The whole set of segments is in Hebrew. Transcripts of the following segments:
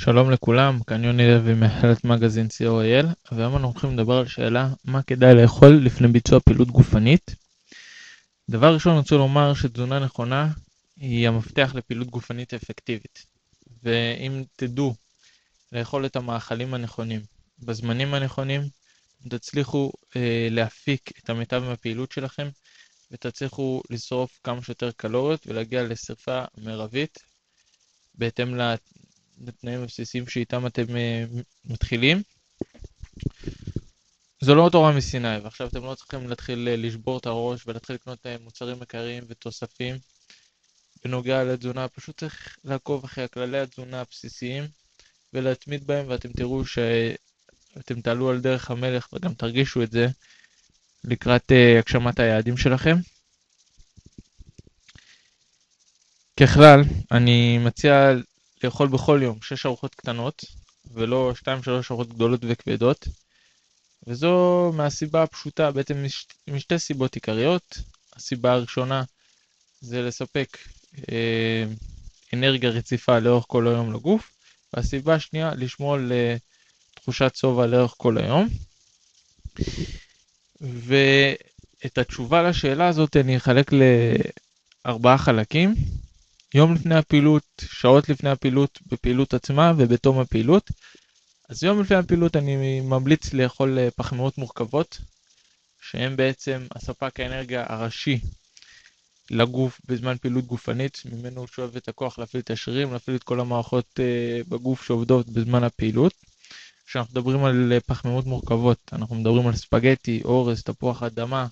שלום לכולם, כאן יוני לוי מהחלט מגזין co.il, והיום אנחנו הולכים לדבר על שאלה מה כדאי לאכול לפני ביצוע פעילות גופנית. דבר ראשון אני רוצה לומר שתזונה נכונה היא המפתח לפעילות גופנית אפקטיבית, ואם תדעו לאכול את המאכלים הנכונים בזמנים הנכונים, תצליחו להפיק את המיטב מהפעילות שלכם, ותצליחו לשרוף כמה שיותר קלוריות ולהגיע לשרפה מרבית בהתאם לתנאים הבסיסיים שאיתם אתם מתחילים. זו לא תורה מסיני, ועכשיו אתם לא צריכים להתחיל לשבור את הראש ולהתחיל לקנות מוצרים יקרים ותוספים בנוגע לתזונה. פשוט צריך לעקוב אחרי כללי התזונה הבסיסיים ולהתמיד בהם, ואתם תראו שאתם תעלו על דרך המלך וגם תרגישו את זה לקראת הגשמת היעדים שלכם. ככלל, אני מציע לאכול בכל יום 6 ארוחות קטנות, ולא 2-3 ארוחות גדולות וכבדות. וזו מהסיבה הפשוטה, בעצם משתי סיבות עיקריות. הסיבה הראשונה זה לספק אנרגיה רציפה לאורך כל היום לגוף, והסיבה השנייה לשמור על תחושת שובע לאורך כל היום. ואת התשובה לשאלה הזאת אני אחלק ל4 חלקים. יום לפני הפעילות, שעות לפני הפעילות, בפעילות עצמה ובתום הפעילות. אז יום לפני הפעילות אני ממליץ לאכול פחמימות מורכבות, שהן בעצם הספק האנרגיה הראשי לגוף בזמן פעילות גופנית. ממנו שואב את הכוח להפעיל את השרירים, להפעיל את כל המערכות בגוף שעובדות בזמן הפעילות. כשאנחנו מדברים על פחמימות מורכבות, אנחנו מדברים על ספגטי, אורז, תפוח אדמה,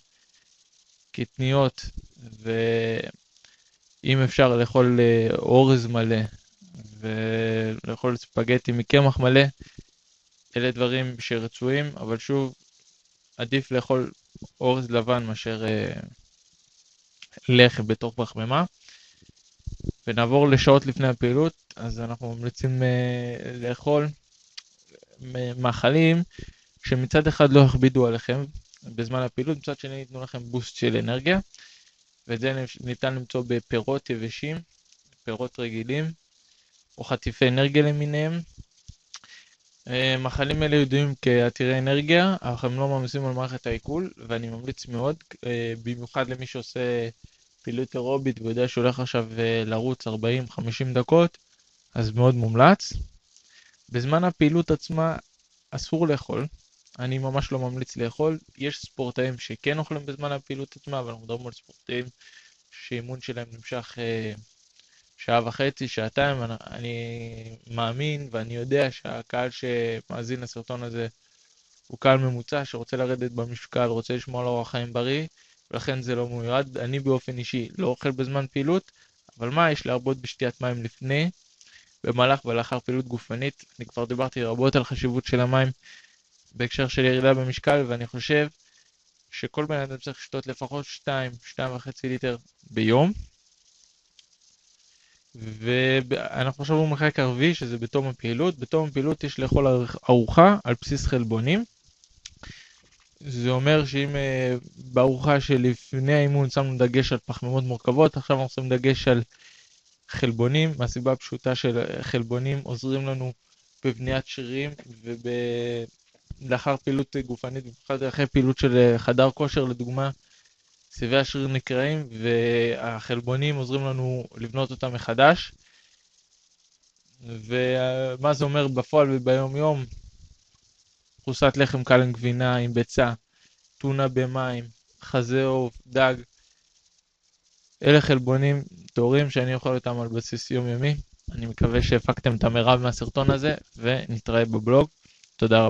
קטניות, אם אפשר לאכול אורז מלא ולאכול ספגטי מקמח מלא, אלה דברים שרצויים, אבל שוב, עדיף לאכול אורז לבן מאשר לחם בתוך פחמימה. ונעבור לשעות לפני הפעילות, אז אנחנו ממליצים לאכול מאכלים שמצד אחד לא יכבידו עליכם בזמן הפעילות, מצד שני ייתנו לכם בוסט של אנרגיה. ואת זה ניתן למצוא בפירות יבשים, פירות רגילים, או חטיפי אנרגיה למיניהם. מאכלים אלה ידועים כעתירי אנרגיה, אך הם לא מעמיסים על מערכת העיכול, ואני ממליץ מאוד, במיוחד למי שעושה פעילות אירובית ויודע שהולך עכשיו לרוץ 40-50 דקות, אז מאוד מומלץ. בזמן הפעילות עצמה אסור לאכול, אני ממש לא ממליץ לאכול. יש ספורטאים שכן אוכלים בזמן הפעילות עצמה, אבל אנחנו מדברים על ספורטאים שאימון שלהם נמשך 1.5 שעות, שעתיים. אני מאמין ואני יודע שהקהל שמאזין לסרטון הזה הוא קהל ממוצע שרוצה לרדת במשקל, רוצה לשמור על אורח חיים בריא, ולכן זה לא מיועד. אני באופן אישי לא אוכל בזמן פעילות, אבל מה, יש להרבות בשתיית מים לפני, במהלך ולאחר פעילות גופנית. אני כבר דיברתי רבות על חשיבות של המים בהקשר של ירידה במשקל, ואני חושב שכל בן אדם צריך לשתות לפחות 2.5 ליטר ביום. ואנחנו עכשיו במרחק הרביעי, שזה בתום הפעילות. בתום הפעילות יש לאכול ארוחה על בסיס חלבונים. זה אומר שאם בארוחה שלפני האימון שמנו דגש על פחמימות מורכבות, עכשיו אנחנו שמים דגש על חלבונים, מהסיבה הפשוטה של חלבונים עוזרים לנו בבניית שרירים לאחר פעילות גופנית, במיוחד אחרי פעילות של חדר כושר לדוגמה, סיבי השריר נקרעים, והחלבונים עוזרים לנו לבנות אותם מחדש. ומה זה אומר בפועל וביום יום? פרוסת לחם קל עם גבינה עם ביצה, טונה במים, חזה עוף, דג. אלה חלבונים טהורים שאני אוכל אותם על בסיס יומיומי. אני מקווה שהפקתם את המרב מהסרטון הזה, ונתראה בבלוג. תודה רבה.